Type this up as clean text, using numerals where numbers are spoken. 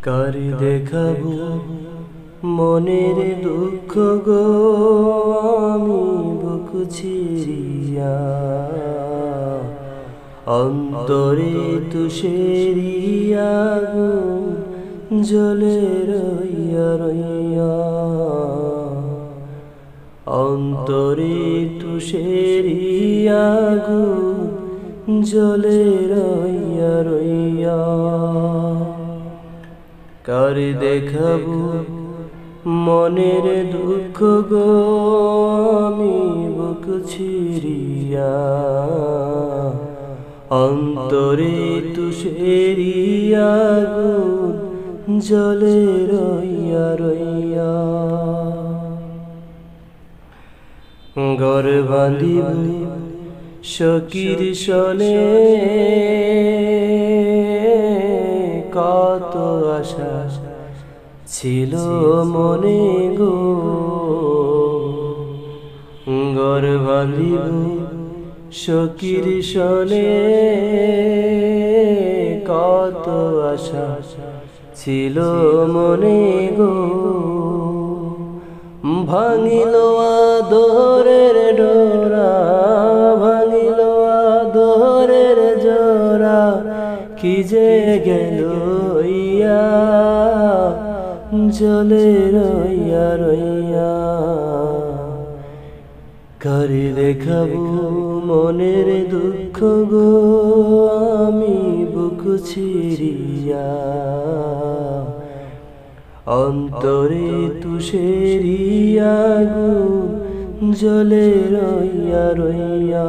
কারি দেখাবো মনের দুঃখ গো আমি বুক চিরিয়া অন্তরে তুষেরিয়া জ্বলে রইয়া রইয়া অন্তরে তুষেরিয়া জ্বলে রইয়া রইয়া কারি দেখাবো মনের দুঃখ গো আমি বুক চিরিয়া অন্তরে তুষেরিয়া জ্বলে রইয়া রইয়া ঘর বাঁধিব সখীর সনে কত আশা ছিল মনে গো ঘর বাঁধিব সখীর সনে কত আশা ছিল মনে গো ভাঙিল আদরের ডোরা ভাঙিল আদরের জোড়া কি যে গেল ইয়া জ্বলে রইয়া রইয়া কারি দেখাবো মনের দুঃখ গো আমি বুক চিরিয়া অন্তরে তুষেরিয়া জ্বলে রইয়া রইয়া।